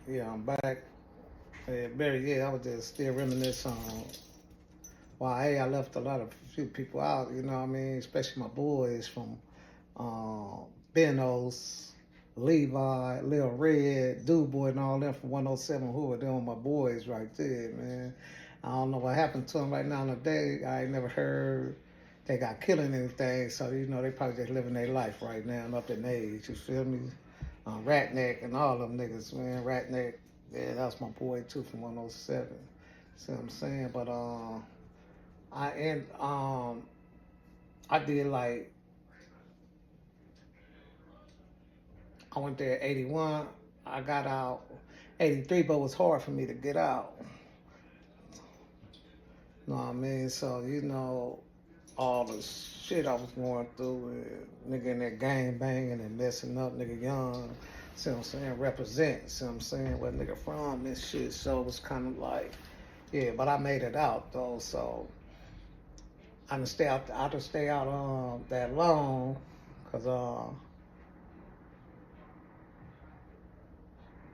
Yeah, I'm back. Edberry, yeah, I was just still reminiscing on why I left a lot of few people out, you know what I mean? Especially my boys from Benos, Levi, Lil Red, Dude Boy, and all them from 107 who were doing my boys right there, man. I don't know what happened to them right now today. I ain't never heard they got killing anything, so you know they probably just living their life right now and up in age. You feel me? Ratneck and all them niggas, man. Ratneck, yeah, that's my boy too from 107. See what I'm saying? But I and I did like I went there 81. I got out 83, but it was hard for me to get out. You know what I mean? So you know all the shit I was going through, nigga in that gang banging and messing up, nigga young. See what I'm saying? Represent. See what I'm saying? Where nigga from and shit. So it was kind of like, yeah, but I made it out though. So I didn't stay out. I didn't stay out that long, cause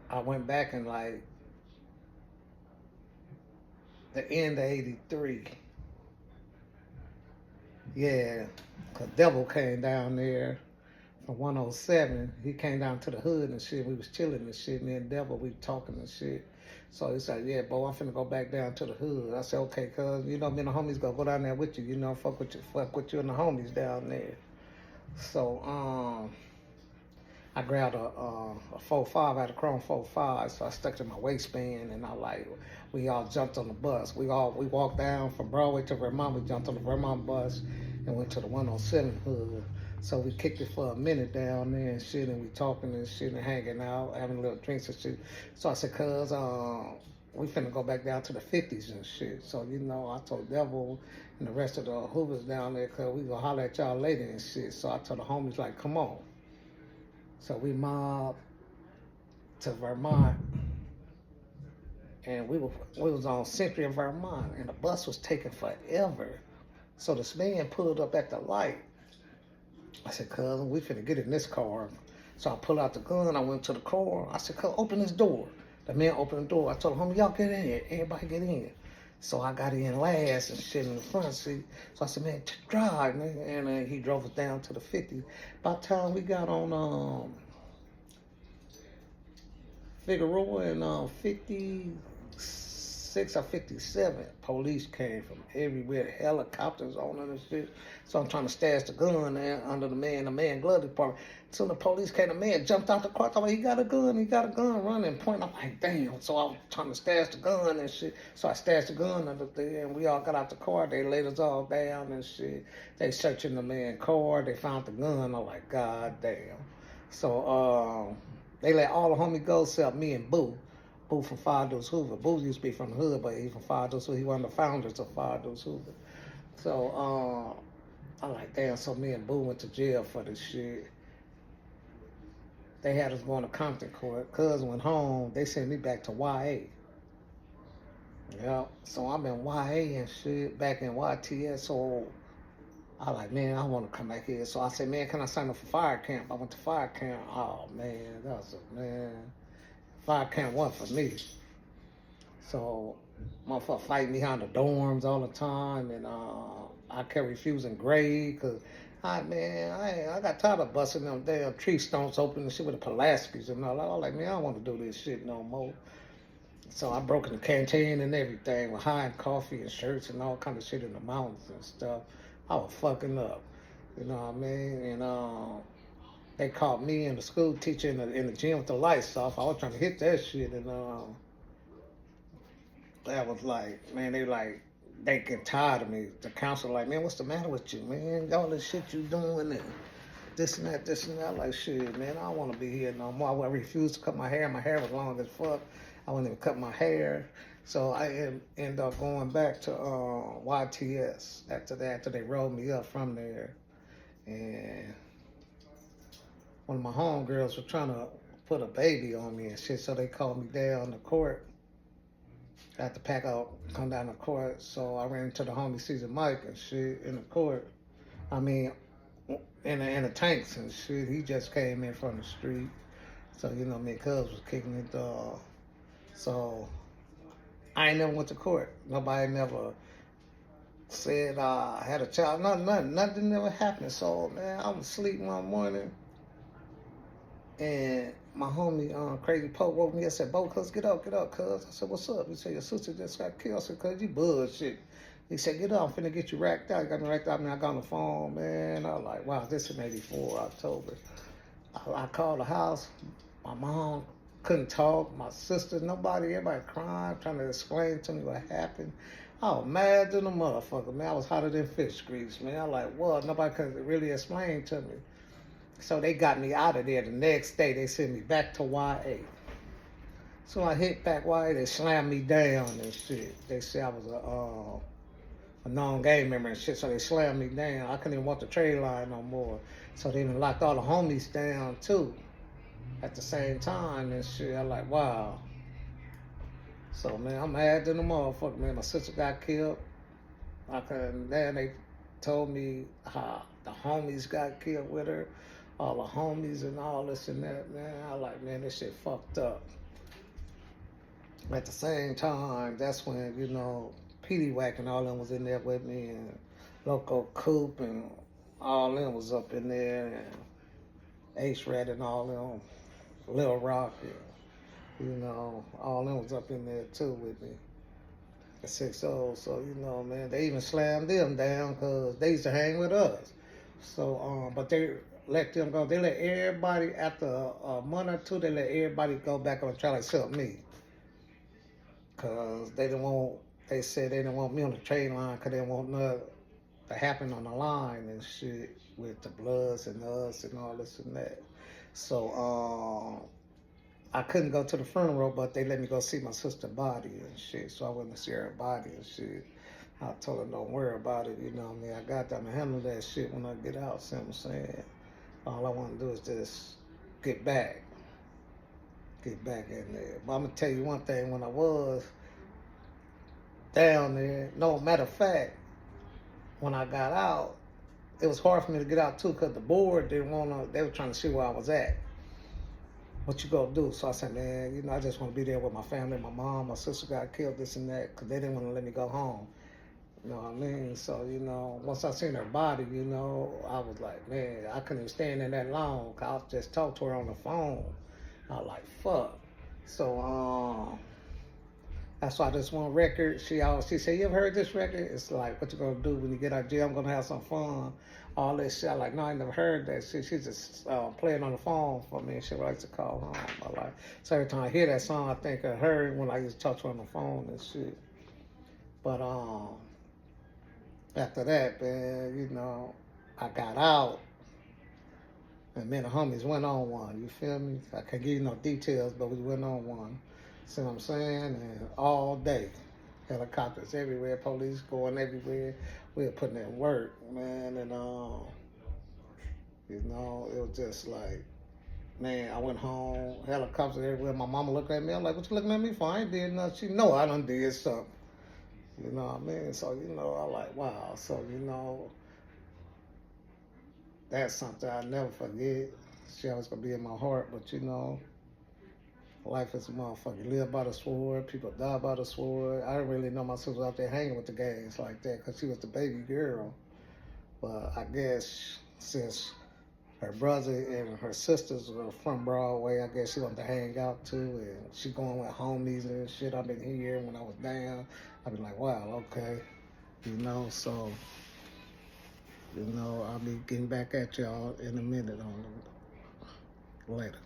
I went back in like the end of '83. Yeah, cause Devil came down there from 107. He came down to the hood and shit. We was chilling and shit. Me and Devil, we talking and shit. So he said, "Yeah, boy, I'm finna go back down to the hood." I said, "Okay, cuz you know me and the homies gonna go down there with you. You know, fuck with you and the homies down there." So I grabbed a 4.5, I had a chrome 4.5, so I stuck it in my waistband, and we all jumped on the bus. We walked down from Broadway to Vermont. We jumped on the Vermont bus and went to the 107 hood. So we kicked it for a minute down there and shit, and we talking and shit and hanging out, having little drinks and shit. So I said, cuz, we finna go back down to the 50s and shit. So, you know, I told Devil and the rest of the Hoovers down there, cuz we gonna holler at y'all later and shit. So I told the homies, like, come on. So we mobbed to Vermont, and we was on Century in Vermont, and the bus was taking forever. So this man pulled up at the light. I said, cousin, we finna get in this car. So I pulled out the gun. I went to the car. I said, cousin, open this door. The man opened the door. I told him, y'all get in. Everybody get in. So I got in last and shit in the front seat. So I said, man, drive, man. And he drove us down to the 50. By the time we got on Figueroa in 56 or 57, police came from everywhere, helicopters on it and shit. So I'm trying to stash the gun there under the man glove department. So the police came, the man jumped out the car, thought he got a gun, running, pointing. I'm like, damn. So I was trying to stash the gun and shit. So I stashed the gun under there, and we all got out the car. They laid us all down and shit. They searching the man's car. They found the gun. I'm like, god damn. So they let all the homies go except me and Boo. Boo from Fados Hoover. Boo used to be from the hood, but he from Fados Hoover. He one of the founders of Fados Hoover. So I'm like, damn, so me and Boo went to jail for this shit. They had us going to Compton Court. Cuz went home. They sent me back to YA. Yeah. So I'm in YA and shit, back in YTS. So I like, man, I want to come back here. So I said, man, can I sign up for fire camp? I went to fire camp. Oh, man, that was a, man. Fire camp wasn't for me. So, motherfucker fighting behind the dorms all the time. And I kept refusing grade because, I got tired of busting them damn tree stumps open and shit with the Pulaskis and all. I was like, man, I don't want to do this shit no more. So I broke in the canteen and everything with hiding coffee and shirts and all kind of shit in the mountains and stuff. I was fucking up. You know what I mean? And they caught me and the school teacher in the gym with the lights off. I was trying to hit that shit, and that was like, man, they get tired of me. The counselor like, man, what's the matter with you, man? All this shit you doing and this and that. Like, shit, man, I don't want to be here no more. I refused to cut my hair. My hair was long as fuck. I wouldn't even cut my hair. So I ended up going back to YTS after that, after they rolled me up from there. And one of my homegirls was trying to put a baby on me and shit, so they called me down to court. I had to pack up, come down to court. So I ran into the homie Caesar Mike and shit in the court. I mean, in the tanks and shit. He just came in from the street. So, you know, me and Cuz was kicking it. So I ain't never went to court. Nobody never said I had a child. Nothing never happened. So man, I was asleep one morning, and my homie, Crazy Pope, woke me up and said, Bo, cuz, get up, cuz. I said, what's up? He said, your sister just got killed. I said, cuz, you bullshit. He said, get up, I'm finna get you racked out. He got me racked out. I mean, I got on the phone, man. I was like, wow, this in 84, October. I called the house. My mom couldn't talk. My sister, nobody, everybody crying, trying to explain to me what happened. I was mad than a motherfucker, man. I was hotter than fish grease, man. I was like, what? Nobody could really explain to me. So they got me out of there. The next day, they sent me back to YA. So I hit back YA. They slammed me down and shit. They said I was a non-gang member and shit. So they slammed me down. I couldn't even walk the trade line no more. So they even locked all the homies down too at the same time and shit. I'm like, wow. So man, I'm mad than the motherfucker, man. My sister got killed. Then they told me how the homies got killed with her. All the homies and all this and that, man. I like, man, this shit fucked up. At the same time, that's when, Petey Wack and all them was in there with me, and Loco Coop and all them was up in there, and Ace Rat and all them, Lil Rock, and, all them was up in there too with me. At 6-0, so, man, they even slammed them down because they used to hang with us. So, but they let them go. They let everybody, after a month or two, they let everybody go back on the trial except me. Because they said they didn't want me on the train line because they didn't want nothing to happen on the line and shit with the Bloods and us and all this and that. So, I couldn't go to the funeral, but they let me go see my sister's body and shit. So I went to see her body and shit. I told her, don't worry about it, I got them to handle that shit when I get out, see what I'm saying? All I want to do is just get back in there. But I'm going to tell you one thing, when I was down there, no matter of fact, when I got out, it was hard for me to get out too because the board they were trying to see where I was at. What you gonna do? So I said, man, I just want to be there with my family, my mom, my sister got killed, this and that, because they didn't want to let me go home. You know what I mean? So, once I seen her body, I was like, man, I couldn't even stand in that long, because I just talked to her on the phone. I was like, fuck. So, that's why this one record, she said, you ever heard this record? It's like, what you gonna do when you get out of jail? I'm gonna have some fun. All this shit. I'm like, no, I never heard that shit. She's just playing on the phone for me and shit. I like to call home. I like, so every time I hear that song, I think of her when I used to talk to her on the phone and shit. But after that, man, I got out. And me and the homies went on one, you feel me? I can't give you no details, but we went on one. See what I'm saying? And all day. Helicopters everywhere, police going everywhere. We were putting in work, man, and it was just like, man, I went home, helicopters everywhere. My mama looked at me, I'm like, what you looking at me for? I ain't did nothing. She know I done did something. You know what I mean? So, I like, wow. So, that's something I never forget. She always gonna be in my heart, but life is a motherfucker. You live by the sword, people die by the sword. I didn't really know my sister was out there hanging with the gangs like that because she was the baby girl. But I guess since her brother and her sisters were from Broadway, I guess she wanted to hang out too. And she going with homies and shit. I've been here when I was down. I've been like, wow, okay. So, I'll be getting back at y'all in a minute on later.